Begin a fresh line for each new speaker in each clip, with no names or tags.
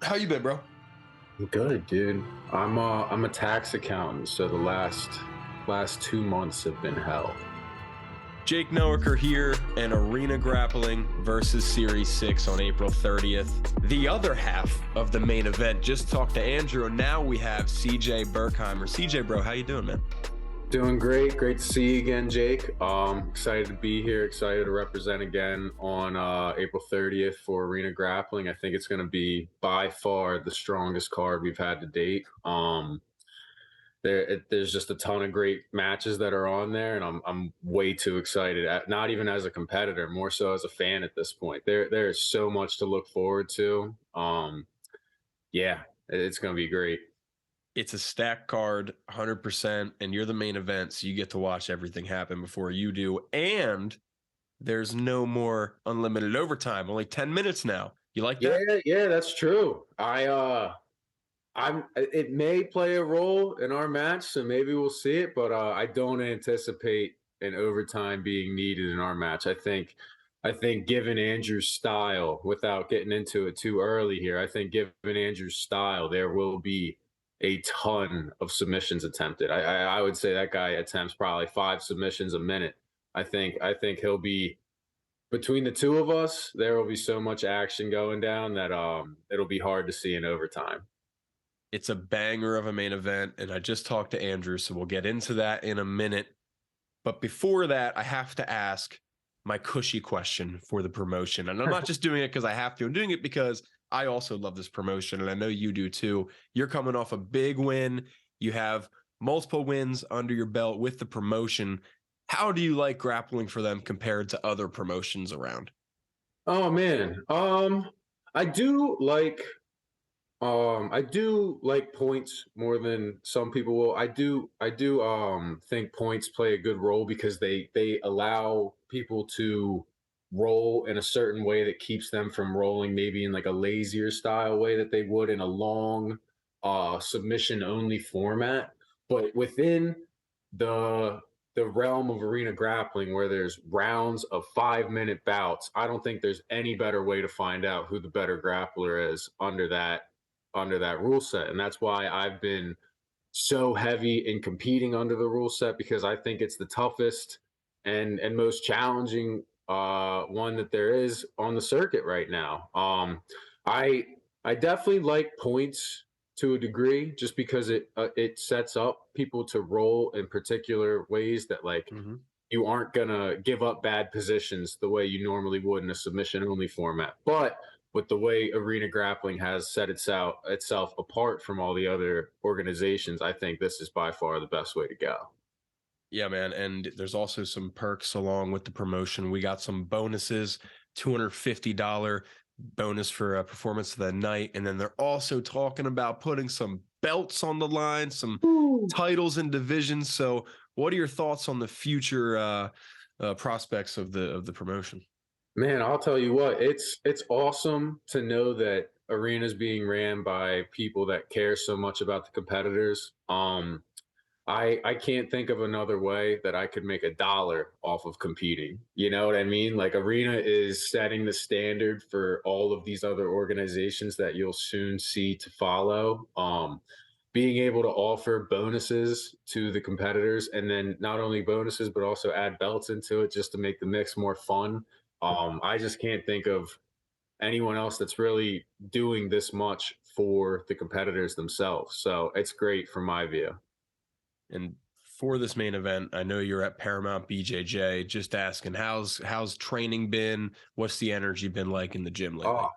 How you been, bro?
Good, dude. I'm a tax accountant, so the last 2 months have been hell.
Jake Noacker here, and Arena Grappling versus Series 6 on April 30th. The other half of the main event. Just talked to Andrew, and now we have CJ Berkheimer. CJ, bro, how you doing, man?
Doing great. Great to see you again, Jake. Excited to be here. Excited to represent again on April 30th for Arena Grappling. I think it's going to be by far the strongest card we've had to date. There's just a ton of great matches that are on there, and I'm way too excited. Not even as a competitor, more so as a fan at this point. There's so much to look forward to. Yeah, it's gonna be great.
It's a stacked card, 100%, and you're the main event, so you get to watch everything happen before you do. And there's no more unlimited overtime, only 10 minutes now. You like
Yeah,
that?
yeah, that's true. It may play a role in our match, so maybe we'll see it, but I don't anticipate an overtime being needed in our match. I think given Andrew's style, without getting into it too early here, I think given Andrew's style, there will be a ton of submissions attempted. I would say that guy attempts probably 5 submissions a minute. I think he'll be between the two of us, there will be so much action going down that it'll be hard to see in overtime.
It's a banger of a main event, and I just talked to Andrew, so we'll get into that in a minute. But before that, I have to ask my cushy question for the promotion. And I'm not just doing it because I have to. I'm doing it because I also love this promotion, and I know you do too. You're coming off a big win. You have multiple wins under your belt with the promotion. How do you like grappling for them compared to other promotions around?
Oh man. I do like I do like points more than some people will. I do think points play a good role because they allow people to roll in a certain way that keeps them from rolling maybe in like a lazier style way that they would in a long submission only format. But within the the realm of arena grappling where there's rounds of 5 minute bouts, I don't think there's any better way to find out who the better grappler is under that rule set. And that's why I've been so heavy in competing under the rule set because I think it's the toughest and most challenging one that there is on the circuit right now. I I definitely like points to a degree just because it sets up people to roll in particular ways that like
Mhm.
you aren't gonna give up bad positions the way you normally would in a submission only format. But with the way arena grappling has set itself apart from all the other organizations, I think this is by far the best way to go.
Yeah, man. And there's also some perks along with the promotion. We got some bonuses, $250 bonus for a performance of the night. And then they're also talking about putting some belts on the line, some
Ooh.
titles and divisions. So what are your thoughts on the future prospects of the promotion?
Man, I'll tell you what, it's awesome to know that arenas being ran by people that care so much about the competitors. I can't think of another way that I could make a dollar off of competing. You know what I mean? Like Arena is setting the standard for all of these other organizations that you'll soon see to follow. Being able to offer bonuses to the competitors and then not only bonuses but also add belts into it just to make the mix more fun. I just can't think of anyone else that's really doing this much for the competitors themselves. So it's great from my view.
And for this main event, I know you're at Paramount BJJ. Just asking, how's training been? What's the energy been like in the gym
Oh,
lately?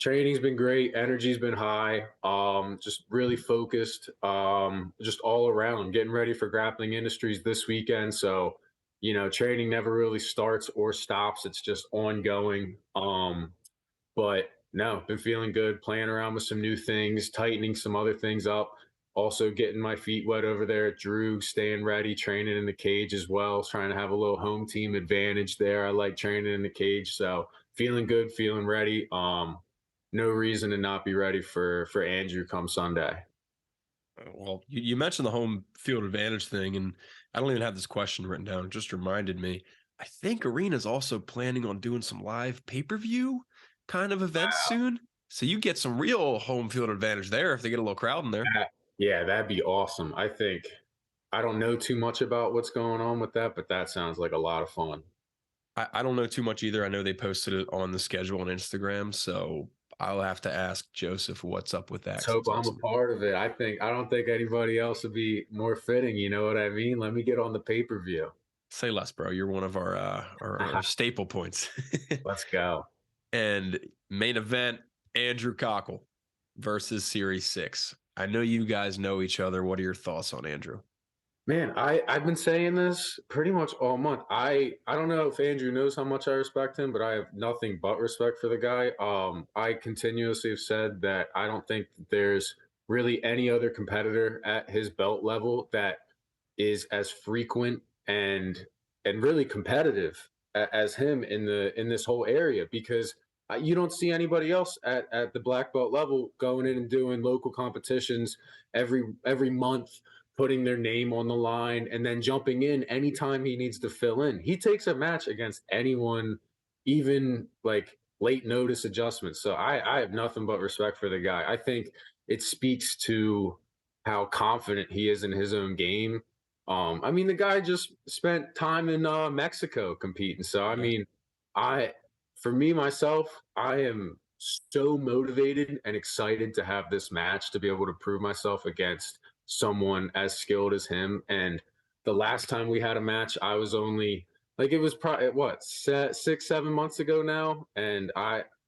training's been great. Energy's been high. Just really focused. Just all around. Getting ready for Grappling Industries this weekend. So, training never really starts or stops. It's just ongoing. But no, been feeling good. Playing around with some new things, tightening some other things up. Also getting my feet wet over there at Drew, staying ready, training in the cage as well. Trying to have a little home team advantage there. I like training in the cage. So feeling good, feeling ready. No reason to not be ready for Andrew come Sunday.
Well, you mentioned the home field advantage thing, and I don't even have this question written down. It just reminded me. I think Arena's also planning on doing some live pay per view kind of events soon. So you get some real home field advantage there if they get a little crowd in there.
Yeah, that'd be awesome. I don't know too much about what's going on with that, but that sounds like a lot of fun.
I don't know too much either. I know they posted it on the schedule on Instagram, so I'll have to ask Joseph what's up with that.
Let's
'Cause
hope
it's
I'm a
awesome.
part of it. I don't think anybody else would be more fitting. You know what I mean? Let me get on the pay-per-view.
Say less, bro. You're one of our staple points.
Let's go.
And main event, Andrew Kochel versus Series 6. I know you guys know each other. What are your thoughts on Andrew?
Man, I've been saying this pretty much all month. I don't know if Andrew knows how much I respect him, but I have nothing but respect for the guy. I continuously have said that I don't think that there's really any other competitor at his belt level that is as frequent and really competitive as him in this whole area because you don't see anybody else at the black belt level going in and doing local competitions every month, putting their name on the line and then jumping in anytime he needs to fill in. He takes a match against anyone, even like late notice adjustments. So I have nothing but respect for the guy. I think it speaks to how confident he is in his own game. I mean, the guy just spent time in Mexico competing. So I
Yeah.
mean, I for me myself, I am so motivated and excited to have this match to be able to prove myself against someone as skilled as him. And the last time we had a match, I was only like it was probably what 6, 7 months ago now, and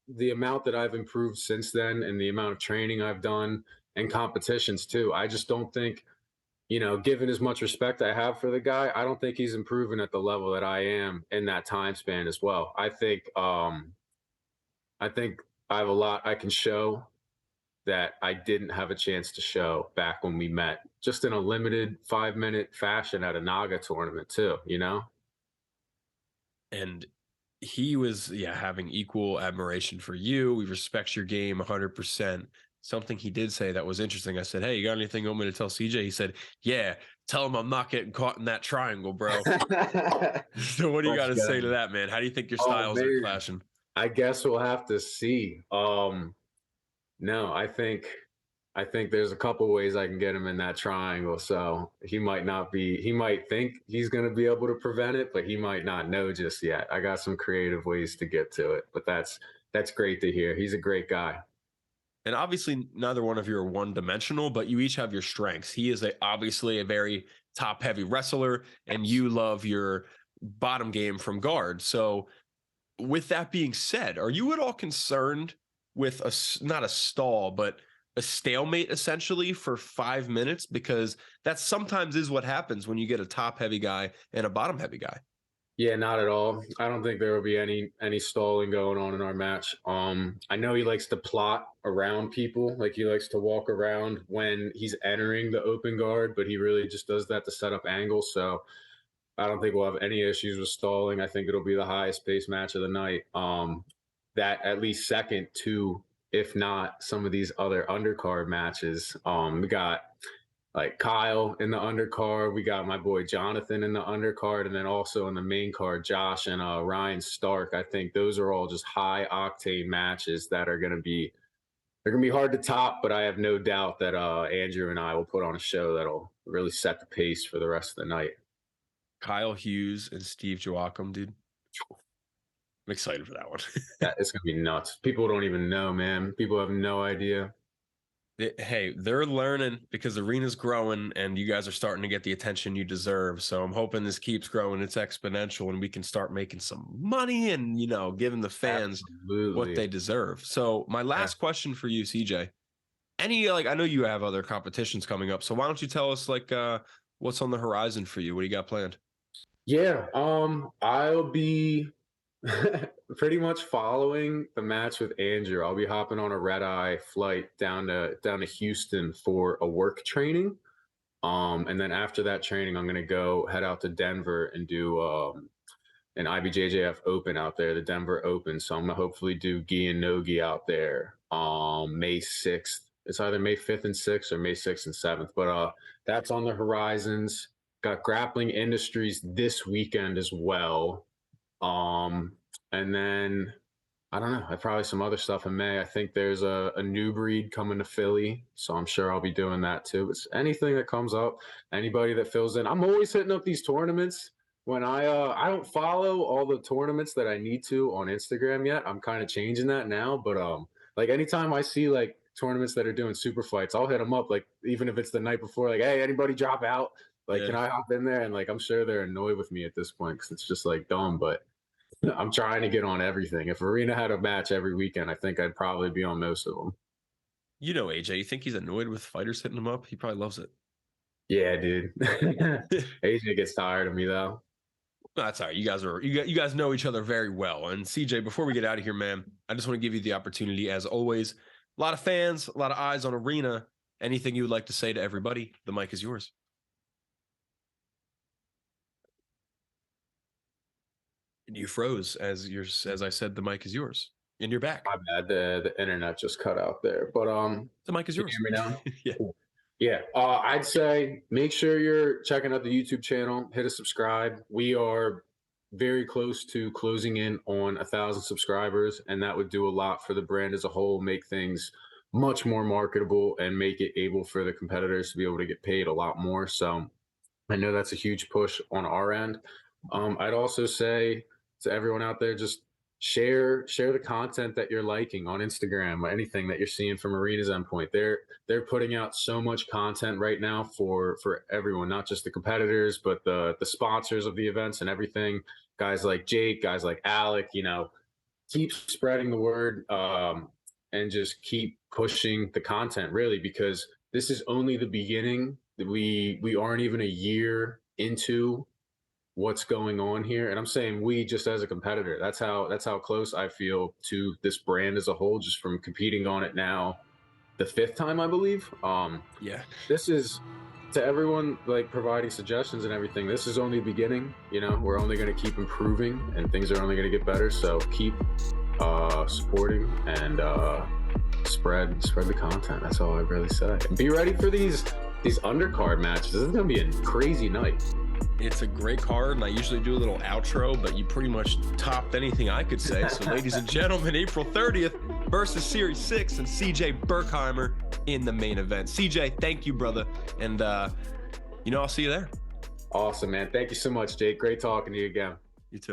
the amount that I've improved since then, and the amount of training I've done and competitions too. I just don't think given as much respect I have for the guy, I don't think he's improving at the level that I am in that time span as well. I think I have a lot I can show that I didn't have a chance to show back when we met, just in a limited 5 minute fashion at a Naga tournament, too, you know?
And he was, yeah, having equal admiration for you. We respect your game 100%. Something he did say that was interesting. I said, "Hey, you got anything you want me to tell CJ?" He said, "Yeah, tell him I'm not getting caught in that triangle, bro." So what do you got
Let's
to say to
go.
that, man? How do you think your
Oh,
styles are
man.
clashing?
I guess we'll have to see. No, I think there's a couple ways I can get him in that triangle. So he might think he's going to be able to prevent it, but he might not know just yet. I got some creative ways to get to it, but that's great to hear. He's a great guy.
And obviously, neither one of you are one dimensional, but you each have your strengths. He is obviously a very top heavy wrestler, and
Yes.
you love your bottom game from guard. So with that being said, are you at all concerned with not a stall, but a stalemate essentially for 5 minutes? Because that sometimes is what happens when you get a top heavy guy and a bottom heavy guy.
Yeah, not at all. I don't think there will be any stalling going on in our match. I know he likes to plot around people, like he likes to walk around when he's entering the open guard, but he really just does that to set up angles. So I don't think we'll have any issues with stalling. I think it'll be the highest pace match of the night. That at least second to, if not some of these other undercard matches. We got like Kyle in the undercard. We got my boy Jonathan in the undercard, and then also in the main card, Josh and Ryan Stark. I think those are all just high octane matches that are going to be they're going to be hard to top. But I have no doubt that Andrew and I will put on a show that'll really set the pace for the rest of the night.
Kyle Hughes and Steve Joachim, dude. I'm excited for that one.
That it's going to be nuts. People don't even know, man. People have no idea.
Hey, they're learning because the arena's growing and you guys are starting to get the attention you deserve. So I'm hoping this keeps growing. It's exponential and we can start making some money and, giving the fans what
Absolutely.
they deserve. So my last question for you, CJ, I know you have other competitions coming up. So why don't you tell us what's on the horizon for you? What do you got planned?
Yeah, I'll be pretty much following the match with Andrew. I'll be hopping on a red eye flight down to Houston for a work training. And then after that training, I'm gonna go head out to Denver and do an IBJJF Open out there, the Denver Open. So I'm gonna hopefully do gi and no gi out there May 6th. It's either May 5th and 6th or May 6th and 7th. But that's on the horizons. Got Grappling Industries this weekend as well. Um, and then I don't know. Probably some other stuff in May. I think there's a new breed coming to Philly, so I'm sure I'll be doing that too. It's anything that comes up, anybody that fills in. I'm always hitting up these tournaments. When I don't follow all the tournaments that I need to on Instagram yet. I'm kind of changing that now, but like anytime I see like tournaments that are doing super fights, I'll hit them up. Like even if it's the night before, like, hey, anybody drop out? Like,
Yeah.
can I hop in there? And like, I'm sure they're annoyed with me at this point because it's just like dumb, but I'm trying to get on everything. If Arena had a match every weekend, I think I'd probably be on most of them.
You know, AJ, you think he's annoyed with fighters hitting him up? He probably loves it.
Yeah, dude. AJ gets tired of me though.
That's all right. You guys know each other very well. And CJ, before we get out of here, man, I just want to give you the opportunity, as always. A lot of fans, a lot of eyes on Arena. Anything you would like to say to everybody? The mic is yours. And you froze as I said, the mic is yours. And you're back.
My bad. The internet just cut out there. But
The mic is
can
yours.
you hear me now?
Yeah.
Cool. Yeah. I'd say make sure you're checking out the YouTube channel. Hit a subscribe. We are very close to closing in on 1,000 subscribers, and that would do a lot for the brand as a whole, make things much more marketable and make it able for the competitors to be able to get paid a lot more. So I know that's a huge push on our end. I'd also say to everyone out there, just share the content that you're liking on Instagram or anything that you're seeing from Arena's Endpoint. They're putting out so much content right now for everyone, not just the competitors, but the sponsors of the events and everything. Guys like Jake, guys like Alec, keep spreading the word and just keep pushing the content, really, because this is only the beginning. We aren't even a year into what's going on here, and I'm saying we just as a competitor. That's how close I feel to this brand as a whole, just from competing on it now the 5th time, I believe.
Yeah.
This is, to everyone like providing suggestions and everything, this is only the beginning. We're only going to keep improving and things are only going to get better, so keep supporting and spread the content. That's all I really say. And be ready for these undercard matches. This is going to be a crazy night.
It's a great card, and I usually do a little outro, but you pretty much topped anything I could say. So, ladies and gentlemen, April 30th versus Series 6 and CJ Berkheimer in the main event. CJ, thank you, brother. And, I'll see you there.
Awesome, man. Thank you so much, Jake. Great talking to you again.
You too.